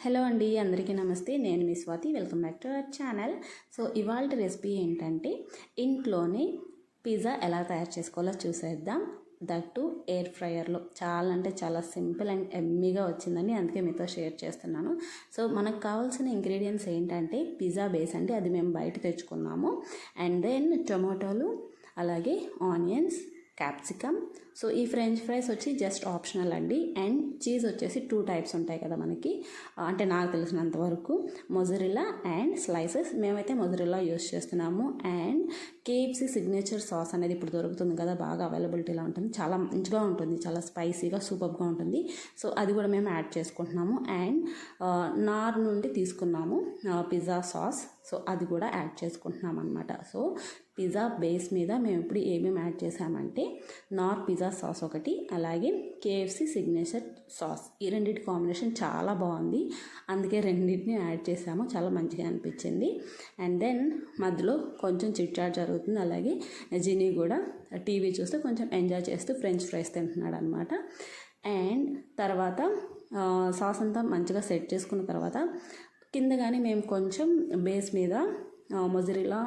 Hello అండి, అందరికీ నమస్తే. నేను మీ Swathi. Welcome back to our channel. So ఇవాళ రెసిపీ ఏంటంటే ఇంట్లోనే పిజ్జా ఎలా తయారు చేసుకోవాలో చూసేద్దాం. దట్టు ఎయిర్ ఫ్రైయర్లో. చాలా అంటే చాలా సింపుల్ అండ్ ఎమ్మీగా వచ్చిందండి, అందుకే మీతో షేర్ చేస్తున్నాను. సో మనకు కావాల్సిన ఇంగ్రీడియంట్స్ ఏంటంటే పిజ్జా బేస్ అండి, అది మేము బయట తెచ్చుకున్నాము. అండ్ దెన్ టొమాటోలు, అలాగే ఆనియన్స్, క్యాప్సికమ్. సో ఈ ఫ్రెంచ్ ఫ్రైస్ వచ్చి జస్ట్ ఆప్షనల్ అండి. అండ్ చీజ్ వచ్చేసి 2 టైప్స్ ఉంటాయి కదా మనకి, అంటే నాకు తెలిసినంత వరకు మొజరెల్లా అండ్ స్లైసెస్. మేమైతే మొజరెల్లా యూస్ చేస్తున్నాము. అండ్ కేఎఫ్సీ సిగ్నేచర్ సాస్ అనేది ఇప్పుడు దొరుకుతుంది కదా, బాగా అవైలబిలిటీలో ఉంటుంది, చాలా మంచిగా ఉంటుంది, చాలా స్పైసీగా సూపర్గా ఉంటుంది. సో అది కూడా మేము యాడ్ చేసుకుంటున్నాము. అండ్ నార్ నుండి తీసుకున్నాము పిజ్జా సాస్, సో అది కూడా యాడ్ చేసుకుంటున్నాం అనమాట. సో పిజ్జా బేస్ మీద మేము ఇప్పుడు ఏమేమి యాడ్ చేసామంటే నార్ పిజ్జా సాస్ ఒకటి, అలాగే కేఎఫ్సీ సిగ్నేచర్ సాస్. ఈ రెండింటి కాంబినేషన్ చాలా బాగుంది, అందుకే రెండింటిని యాడ్ చేసాము, చాలా మంచిగా అనిపించింది. అండ్ దెన్ మధ్యలో కొంచెం చిట్చాట్ జరుగుతుంది. అలాగే జినీ కూడా టీవీ చూస్తూ కొంచెం ఎంజాయ్ చేస్తూ ఫ్రెంచ్ ఫ్రైస్ తింటున్నాడు అనమాట. అండ్ తర్వాత సాస్ అంతా మంచిగా సెట్ చేసుకున్న తర్వాత కింద కానీ మేము కొంచెం బేస్ మీద మొజరెల్లా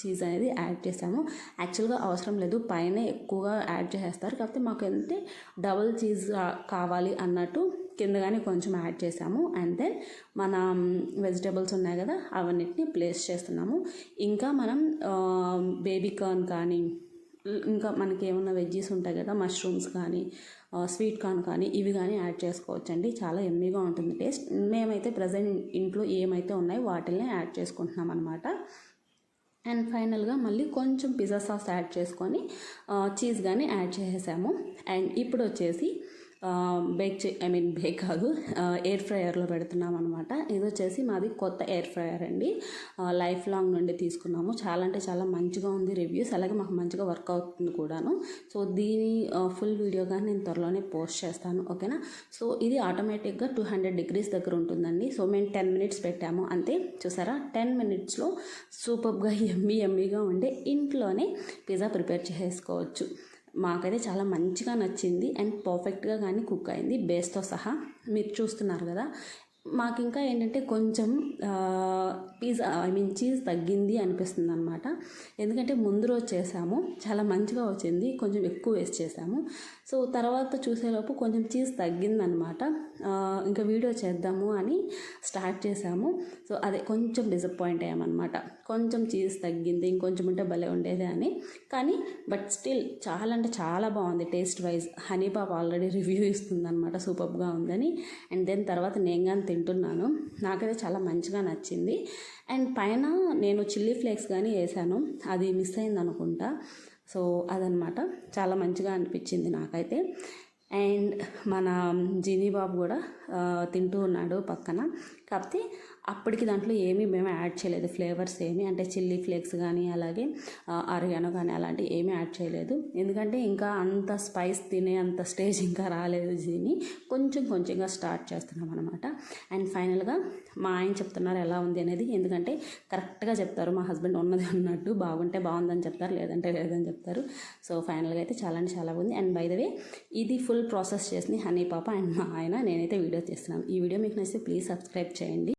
చీజ్ అనేది యాడ్ చేసాము. యాక్చువల్గా అవసరం లేదు, పైన ఎక్కువగా యాడ్ చేసేస్తారు, కాకపోతే మాకు అంటే డబుల్ చీజ్ కావాలి అన్నట్టు కింద కానీ కొంచెం యాడ్ చేసాము. అండ్ దెన్ మన వెజిటేబుల్స్ ఉన్నాయి కదా, అవన్నిటిని ప్లేస్ చేస్తున్నాము. ఇంకా మనం బేబీ కార్న్ కానీ, ఇంకా మనకి ఏమన్నా వెజ్జీస్ ఉంటాయి కదా, మష్రూమ్స్ కానీ, స్వీట్ కార్న్ కానీ, ఇవి కానీ యాడ్ చేసుకోవచ్చండి. చాలా ఎమ్మీగా ఉంటుంది టేస్ట్. మేమైతే ప్రజెంట్ ఇంట్లో ఏమైతే ఉన్నాయో వాటిల్ని యాడ్ చేసుకుంటున్నాం అనమాట. అండ్ ఫైనల్గా మళ్ళీ కొంచెం పిజ్జా సాస్ యాడ్ చేసుకొని చీజ్ కానీ యాడ్ చేసేసాము. అండ్ ఇప్పుడు వచ్చేసి బేక్ కాదు, ఎయిర్ ఫ్రైయర్లో పెడుతున్నాం అనమాట. ఇది వచ్చేసి మాది కొత్త ఎయిర్ ఫ్రైయర్ అండి, లైఫ్ లాంగ్ నుండి తీసుకున్నాము. చాలా అంటే చాలా మంచిగా ఉంది రివ్యూస్, అలాగే మాకు మంచిగా వర్క్ అవుతుంది కూడాను. సో దీని ఫుల్ వీడియో కానీ నేను త్వరలోనే పోస్ట్ చేస్తాను, ఓకేనా. సో ఇది ఆటోమేటిక్గా 200 degrees దగ్గర ఉంటుందండి. సో మేము 10 minutes పెట్టాము అంతే. చూసారా, 10 minutesలో సూపర్గా ఎమ్మీగా ఉండే ఇంట్లోనే పిజ్జా ప్రిపేర్ చేసుకోవచ్చు. మాకైతే చాలా మంచిగా నచ్చింది అండ్ పర్ఫెక్ట్గా కానీ కుక్ అయింది బేస్తో సహా. మీరు చూస్తున్నారు కదా. మాకు ఇంకా ఏంటంటే కొంచెం పిజ్జా చీజ్ తగ్గింది అనిపిస్తుంది అనమాట, ఎందుకంటే ముందు రోజు చేసాము, చాలా మంచిగా వచ్చింది, కొంచెం ఎక్కువ వేస్ట్ చేసాము. సో తర్వాత చూసేలోపు కొంచెం చీజ్ తగ్గిందనమాట. ఇంకా వీడియో చేద్దాము అని స్టార్ట్ చేసాము. సో అదే కొంచెం డిసప్పాయింట్ అయ్యామన్నమాట, కొంచెం చీజ్ తగ్గింది, ఇంకొంచెం ఉంటే భలే ఉండేది అని. కానీ బట్ స్టిల్ చాలా అంటే చాలా బాగుంది టేస్ట్ వైజ్. హనీ పాప ఆల్రెడీ రివ్యూ ఇస్తుంది అనమాట, సూపర్గా ఉందని. అండ్ దెన్ తర్వాత నేను కానీ తింటున్నాను, నాకైతే చాలా మంచిగా నచ్చింది. అండ్ పైన నేను చిల్లీ ఫ్లేక్స్ కానీ వేసాను, అది మిస్ అయింది అనుకుంటా. సో అదనమాట, చాలా మంచిగా అనిపించింది నాకైతే. అండ్ మన జినీ బాబు కూడా తింటూ ఉన్నాడు పక్కన. కాకపోతే అప్పటికి దాంట్లో ఏమీ మేము యాడ్ చేయలేదు, ఫ్లేవర్స్ ఏమీ, అంటే చిల్లీ ఫ్లేక్స్ కానీ అలాగే ఆరిగానో కానీ అలాంటివి ఏమీ యాడ్ చేయలేదు, ఎందుకంటే ఇంకా అంత స్పైస్ తినే అంత స్టేజ్ ఇంకా రాలేదు జిని. కొంచెంగా స్టార్ట్ చేస్తున్నాం అనమాట. అండ్ ఫైనల్గా మా ఆయన చెప్తున్నారు ఎలా ఉంది అనేది, ఎందుకంటే కరెక్ట్గా చెప్తారు, మా హస్బెండ్ ఉన్నది ఉన్నట్టు, బాగుంటే బాగుందని చెప్తారు, లేదంటే లేదని చెప్తారు. సో ఫైనల్గా అయితే చాలా అంటే చాలా బాగుంది. అండ్ బై ద వే ఇది ఫుల్ ప్రాసెస్ చేసింది హనీ పాప అండ్ మా ఆయన, నేనైతే వీడియో చేస్తున్నాను. ఈ వీడియో మీకు నచ్చితే ప్లీజ్ సబ్స్క్రైబ్ చేయండి.